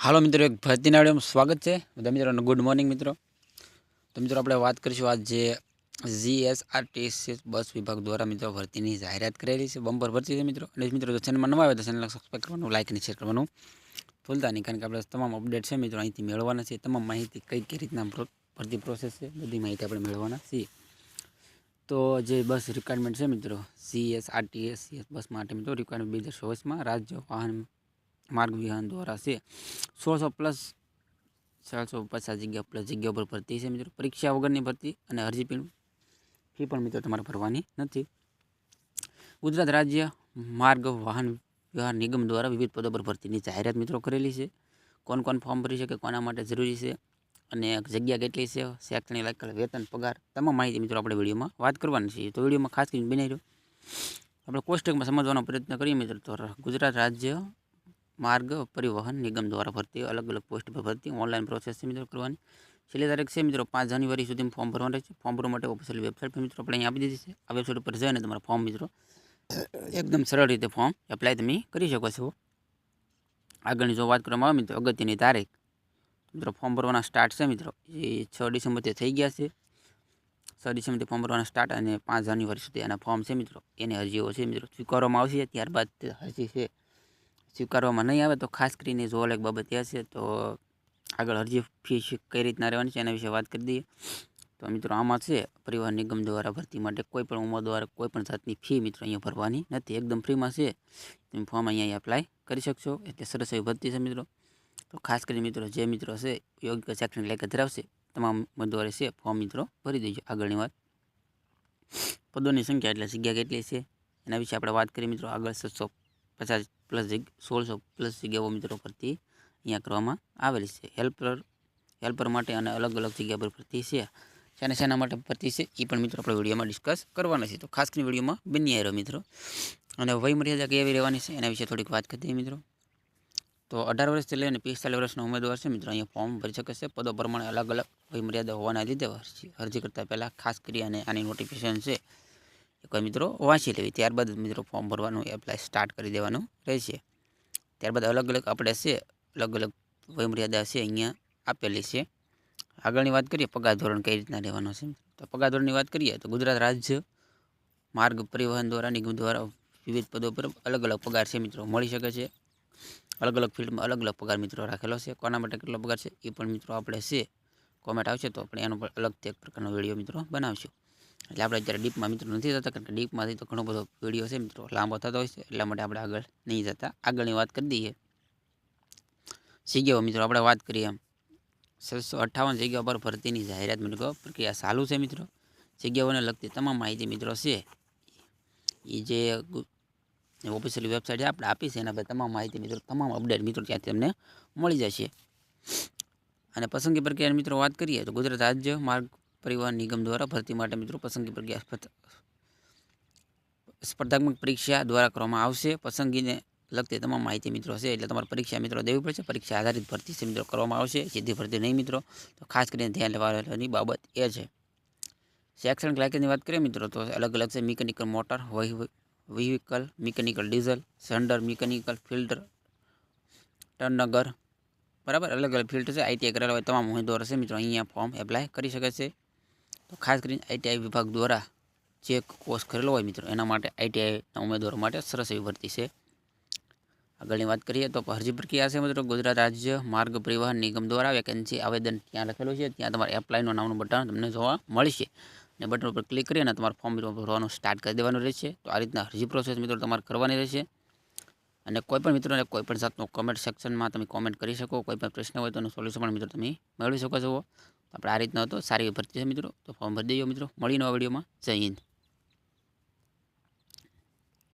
હાલો મિત્રો, એક ભરતીના વિડીયોમાં સ્વાગત છે બધા મિત્રોને. ગુડ મોર્નિંગ મિત્રો. તો મિત્રો આપણે વાત કરીશું આજ જે જીએસઆરટીસી બસ વિભાગ દ્વારા મિત્રો ભરતીની જાહેરાત કરેલી છે. બમ્પર ભરતી છે મિત્રો. અને મિત્રો જો ચેનલમાં નવા આવે તો ચેનલને સબસ્ક્રાઈબ કરવાનું, લાઇક અને શેર કરવાનું ભૂલતા નહીં, કારણ કે આપણે તમામ અપડેટ છે મિત્રો અહીંથી મેળવવાના છે. તમામ માહિતી કઈ રીતના ભરતી પ્રોસેસ છે બધી માહિતી આપણે મેળવવાના છીએ. તો જે બસ રિક્વાયરમેન્ટ છે મિત્રો જીએસઆરટીસી બસ માટે મિત્રો રિક્વાયરમેન્ટ 2024માં રાજ્ય વાહન માર્ગ વિહાન દ્વારા છે 1600 પ્લસ 450 જગ્યા પ્લસ જગ્યા પર ભરતી છે મિત્રો. પરીક્ષા વગરની ભરતી અને અરજી ફી પણ મિત્રો તમારે ભરવાની નથી. ગુજરાત રાજ્ય માર્ગ વાહન વ્યવહાર નિગમ દ્વારા વિવિધ પદો પર ભરતીની જાહેરાત મિત્રો કરેલી છે. કોણ ફોર્મ ભરી શકે, કોના માટે જરૂરી છે અને જગ્યા કેટલી છે, શૈક્ષણિક લાયકાત, વેતન, પગાર, તમામ માહિતી મિત્રો આપણે વિડીયોમાં વાત કરવાની છે. તો વિડીયોમાં ખાસ કરીને બનાવી રહ્યો આપણે કોષ્ટકમાં સમજવાનો પ્રયત્ન કરીએ મિત્રો. તો ગુજરાત રાજ્ય માર્ગ પરિવહન નિગમ દ્વારા ભરતી અલગ પોસ્ટ પર ભરતી ઓનલાઈન પ્રોસેસ છે મિત્રો કરવાની. છેલ્લી તારીખ છે મિત્રો 5 જાન્યુઆરી સુધીમાં ફોર્મ ભરવાનું રહેશે. ફોર્મ ભરવા માટે ઓફિશિયલ વેબસાઇટ પર મિત્રો આપણે અહીં આપી દીધી છે. આ વેબસાઇટ ઉપર જઈને તમારા ફોર્મ મિત્રો એકદમ સરળ રીતે ફોર્મ એપ્લાય તમે કરી શકો છો. આગળની જો વાત કરવામાં આવે મિત્રો અગત્યની તારીખ મિત્રો ફોર્મ ભરવાના સ્ટાર્ટ છે મિત્રો એ 6 ડિસેમ્બરથી થઈ ગયા છે. 6 ડિસેમ્બરથી ફોર્મ ભરવાના સ્ટાર્ટ અને 5 જાન્યુઆરી સુધી આના ફોર્મ છે મિત્રો એની અરજીઓ છે મિત્રો સ્વીકારવામાં આવશે. ત્યારબાદ અરજી છે સ્વીકારવામાં નહીં આવે તો ખાસ કરીને જોવાલાયક બાબત એ છે. તો આગળ અરજી ફી કઈ રીતના રહેવાની છે એના વિશે વાત કરી દઈએ. તો મિત્રો આમાં છે પરિવહન નિગમ દ્વારા ભરતી માટે કોઈ પણ ઉમેદવાર કોઈ પણ જાતની ફી મિત્રો અહીંયા ભરવાની નથી, એકદમ ફ્રીમાં છે. તમે ફોર્મ અહીંયા એપ્લાય કરી શકશો. એટલે સરસ એવી ભરતી છે મિત્રો. તો ખાસ કરીને મિત્રો જે મિત્રો છે યોગ્ય શૈક્ષણિક લાયકાત ધરાવશે તમામ ઉમેદવારે છે ફોર્મ મિત્રો ભરી દેજો. આગળની વાત પદોની સંખ્યા એટલે જગ્યા કેટલી છે એના વિશે આપણે વાત કરીએ મિત્રો. આગળ 750 પ્લસ 1600 પ્લસ જગ્યાઓ મિત્રો ભરતી અહીંયા કરવામાં આવેલી છે. હેલ્પર માટે અને અલગ જગ્યા પર ભરતી છે. શેના માટે ભરતી છે એ પણ મિત્રો આપણે વિડીયોમાં ડિસ્કસ કરવાના છે. તો ખાસ કરીને વિડીયોમાં બની આવ્યો મિત્રો. અને વય મર્યાદા કેવી રહેવાની છે એના વિશે થોડીક વાત કરી દઈએ મિત્રો. તો 18 વર્ષથી લઈને 45 વર્ષના ઉમેદવાર છે મિત્રો અહીંયા ફોર્મ ભરી શકે છે. પદો પ્રમાણે અલગ વય મર્યાદા હોવાના લીધે અરજી કરતાં પહેલાં ખાસ કરી અને આની નોટિફિકેશન છે કોઈ મિત્રો વાંચી લેવી. ત્યારબાદ મિત્રો ફોર્મ ભરવાનું એપ્લાય સ્ટાર્ટ કરી દેવાનું રહેશે. ત્યારબાદ અલગ આપણે છે અલગ વયમર્યાદા છે અહીંયા આપેલી છે. આગળની વાત કરીએ પગાર ધોરણ કઈ રીતના રહેવાનો છે. તો પગાર ધોરણની વાત કરીએ તો ગુજરાત રાજ્ય માર્ગ પરિવહન દ્વારા નિગમ દ્વારા વિવિધ પદો પર અલગ પગાર છે મિત્રો મળી શકે છે. અલગ ફિલ્ડમાં અલગ પગાર મિત્રો રાખેલો છે. કોના માટે કેટલો પગાર છે એ પણ મિત્રો આપણે છે કોમેન્ટ આવશે તો આપણે એનો પણ અલગથી એક પ્રકારનો વિડીયો મિત્રો બનાવશું. એટલે આપણે અત્યારે ડીપમાં મિત્રો નથી જતા, કારણ કે ડીપમાંથી તો ઘણો બધો વિડીયો છે મિત્રો લાંબો થતો હોય છે, એટલા માટે આપણે આગળ નહીં જતા. આગળની વાત કરી દઈએ જગ્યાઓ મિત્રો. આપણે વાત કરીએ એમ 658 જગ્યાઓ પર ભરતીની જાહેરાત મિત્રો પ્રક્રિયા ચાલુ છે મિત્રો. જગ્યાઓને લગતી તમામ માહિતી મિત્રો છે એ જે ઓફિશિયલ વેબસાઇટ આપણે આપી છે એના પર તમામ માહિતી મિત્રો તમામ અપડેટ મિત્રો ત્યાંથી તમને મળી જશે. અને પસંદગી પ્રક્રિયાની મિત્રો વાત કરીએ તો ગુજરાત રાજ્ય માર્ગ પરિવહન નિગમ દ્વારા ભરતી માટે મિત્રો પસંદગી પ્રક્રિયા સ્પર્ધાત્મક પરીક્ષા દ્વારા કરવામાં આવશે. પસંદગીને લગતી તમામ માહિતી મિત્રો છે એટલે તમારે પરીક્ષા મિત્રો દેવી પડશે. પરીક્ષા આધારિત ભરતી છે મિત્રો કરવામાં આવશે, સીધી ભરતી નહીં મિત્રો. તો ખાસ કરીને ધ્યાન લેવાની બાબત એ છે. શૈક્ષણિક લાયકાતની વાત કરીએ મિત્રો તો અલગ છે. Mechanical motor vehicle, mechanical diesel, સેન્ડર, મિકેનિકલ ફિલ્ટર, ટર્નગર, બરાબર અલગ ફિલ્ડ છે. આઈટીઆઈ કરેલા હોય તમામ ઉમેદવારો છે મિત્રો અહીંયા ફોર્મ એપ્લાય કરી શકે છે. તો ખાસ કરીને આઈટીઆઈ વિભાગ દ્વારા જે કોર્સ કરેલો હોય મિત્રો એના માટે આઈટીઆઈના ઉમેદવારો માટે સરસ એવી ભરતી છે. આગળની વાત કરીએ તો અરજી પ્રક્રિયા છે મિત્રો ગુજરાત રાજ્ય માર્ગ પરિવહન નિગમ દ્વારા વેકેન્સી આવેદન ત્યાં લખેલું છે. ત્યાં તમારે એપ્લાયનું નામનું બટન તમને જોવા મળશે અને બટન ઉપર ક્લિક કરીને તમારે ફોર્મ ભરવાનું સ્ટાર્ટ કરી દેવાનું રહેશે. તો આ રીતના અરજી પ્રોસેસ મિત્રો તમારે કરવાની રહેશે. અને કોઈ પણ મિત્રોને કોઈ પણ જાતનો કોમેન્ટ સેક્શનમાં તમે કોમેન્ટ કરી શકો. કોઈ પણ પ્રશ્ન હોય તો એનું સોલ્યુશન પણ મિત્રો તમે મેળવી શકો છો. આપણે આ રીતના હતો સારી ભરતી છે મિત્રો. તો ફોર્મ ભરી દેજો મિત્રો. મળી નવા વિડીયોમાં. જય હિન્દ.